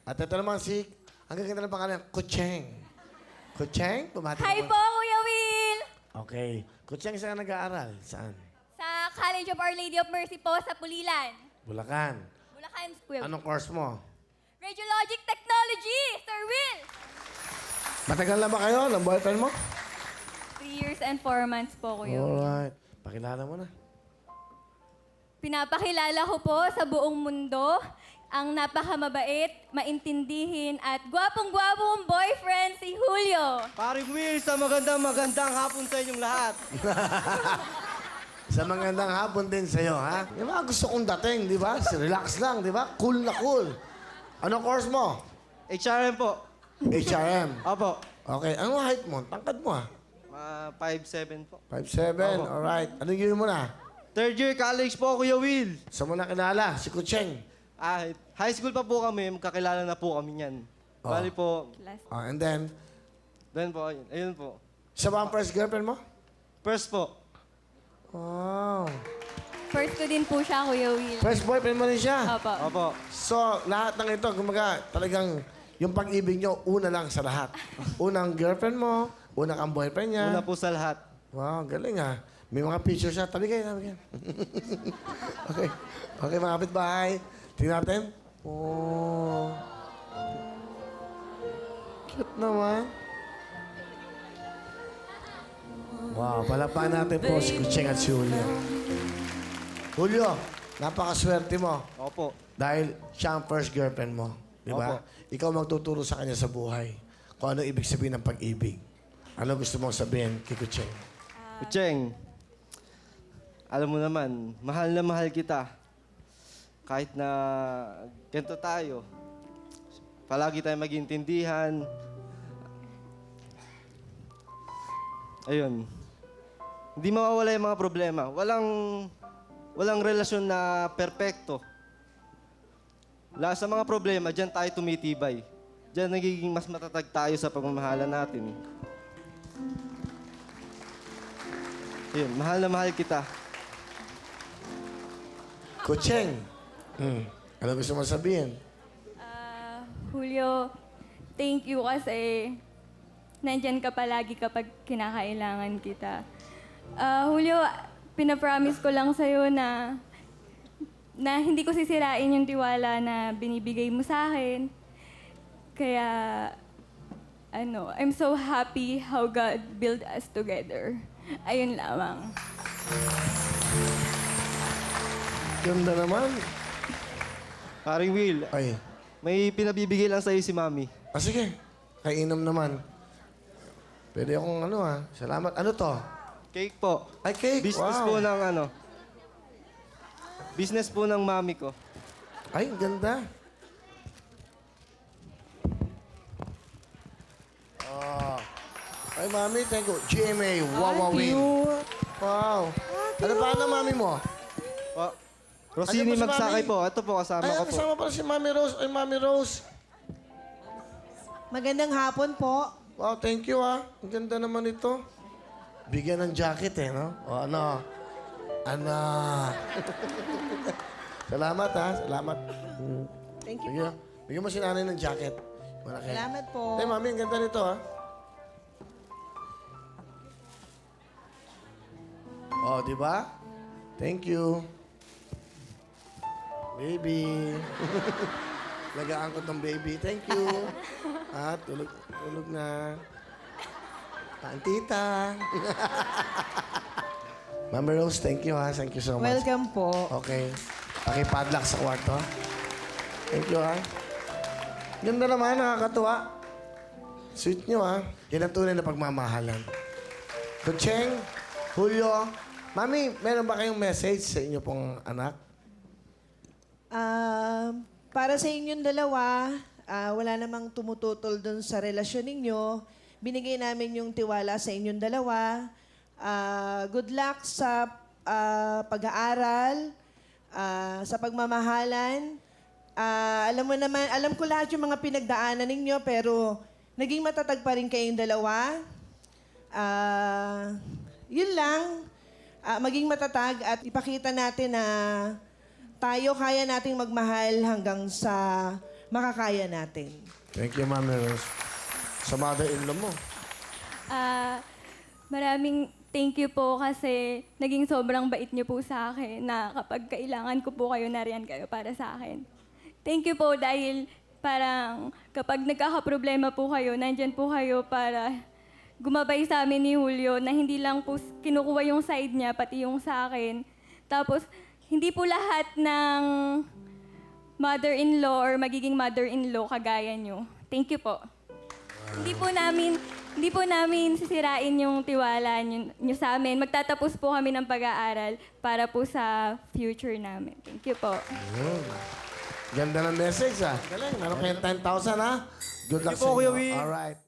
At ito naman si, ang gaganda ng pangalan, Kucheng. Kucheng, bumati Hi naman. po, Kuya Will! Okay. Kucheng, saan ka nag-aaral? Saan? Sa College of Our Lady of Mercy po sa Pulilan. Bulacan. Bulacan, Kuya Will. Anong course mo? Radiologic Technology, Sir Will! Matagal na ba kayo ng boyfriend mo? 3 years and 4 months po, Kuya Will. Alright. Pakilala mo na. Pinapakilala ko po sa buong mundo ang napakamabait, maintindihin at gwapong-gwapong boyfriend si Julio. Paring Will, sa magandang hapon sa inyong lahat. Sa magandang hapon din sa'yo, ha? Yung mga gusto kong dating, di ba? Relax lang, di ba? Cool na cool. Anong course mo? HRM po. HRM. Opo. Okay. Anong height mo? Tangkad mo, ha? 5'7 po. 5'7". Opo. Alright. Anong year mo na? Third year college po, Kuya Will. Saan mo nakilala? Si Kucheng. High school pa po kami, magkakilala na po kami niyan. Oh. Bali po, Class. And then, then po, ayun po. siya ba ang first girlfriend mo? First po. Wow. First ko din po siya, Kuya Will. First boyfriend mo rin siya? Opo. Opo. So, lahat ng ito, kumaga, talagang yung pag-ibig nyo, una lang sa lahat. Unang girlfriend mo, unang ang boyfriend niya. Una po sa lahat. Wow, galing ha. May mga picture siya. Tabi kayo, tabi kayo. Okay. Okay, mga kapitbahay. Tingnan natin. Oh. Cute naman. Wow, palapakan natin po si Kucheng at si Julio. Julio, napakaswerte mo. Opo. Dahil siya ang first girlfriend mo. Di ba? Opo. Ikaw magtuturo sa kanya sa buhay. Kung ano ibig sabihin ng pag-ibig. Ano gusto mong sabihin kay Kucheng? Kucheng, alam mo naman, mahal na mahal kita. Kahit na ganito tayo, palagi tayo mag-intindihan. Ayun. Hindi mawawala yung mga problema. Walang relasyon na perpekto. Lahat sa mga problema, diyan tayo tumitibay. Diyan nagiging mas matatag tayo sa pagmamahalan natin. Ayun, mahal na mahal kita. Kucheng, ano gusto mong sabihin? Julio, thank you kasi nandyan ka palagi kapag kinakailangan kita. Julio, pinapromise ko lang sa'yo na hindi ko sisirain yung tiwala na binibigay mo sa akin. Kaya, I'm so happy how God built us together. Ayun lamang. Ganda naman. Paring Will, Ay, may pinabibigay lang sa'yo si Mami. sige. Kainom naman. Pwede akong salamat. Ano to? Cake po. Ay, cake. Business Wow. po ng Business po ng Mami ko. Ay, ganda. Oh. Ay, mami, thank you. GMA, Wawawin. Wow. Ano pa ang mami mo? Po. Rosini Ano ba si Magsakay Mami? po. Ito po, kasama Ay, ko po. kasama pala si Mami Rose. Ay, Mami Rose. Magandang hapon po. Wow, thank you, ha. Ang ganda naman ito. Bigyan ng jacket, no? O, ano? Ano? Salamat, ha. Salamat. Thank you. Sige. Bigyan mo si nanay ng jacket. Malaki. Salamat po. Ay, mami, ang ganda nito, ha. Oh, di ba? Thank you. Baby. Lagaan ko tong baby. Thank you. Tulog na. Tita. Mami Rose, thank you, ha. Thank you so much. Welcome po. Okay. Pakipadlock sa kwarto. Thank you, ha. Ganda naman, nakakatuwa. Sweet nyo, ha. Yan ang tunay na pagmamahalan. Kucheng, Julio, Mami, meron ba kayong message sa inyo pong anak? Para sa inyong dalawa, wala namang tumututol dun sa relasyon ninyo. Binigay namin yung tiwala sa inyong dalawa. Good luck sa pag-aaral, sa pagmamahalan. Alam ko lahat yung mga pinagdaanan ninyo, pero naging matatag pa rin kayong dalawa. Yun lang. Maging matatag at ipakita natin na tayo kaya nating magmahal hanggang sa makakaya natin. Thank you, Ma'am Rose. Sa mother-in-law mo. Maraming thank you po kasi naging sobrang bait niyo po sa akin na kapag kailangan ko po kayo, nariyan kayo para sa akin. Thank you po dahil parang kapag nagkakaproblema po kayo, nandyan po kayo para gumabay sa amin ni Julio na hindi lang po kinukuha yung side niya, pati yung sa akin. Tapos, hindi po lahat ng mother-in-law or magiging mother-in-law kagaya niyo. Thank you po. Hindi po namin sisirain yung tiwala niyo sa amin. Magtatapos po kami ng pag-aaral para po sa future namin. Thank you po. Yun. Ganda ng message, ah. Galing. Meron kayong 10,000, ha? Good luck Thank you po, sa Kuya inyo. Will. Alright.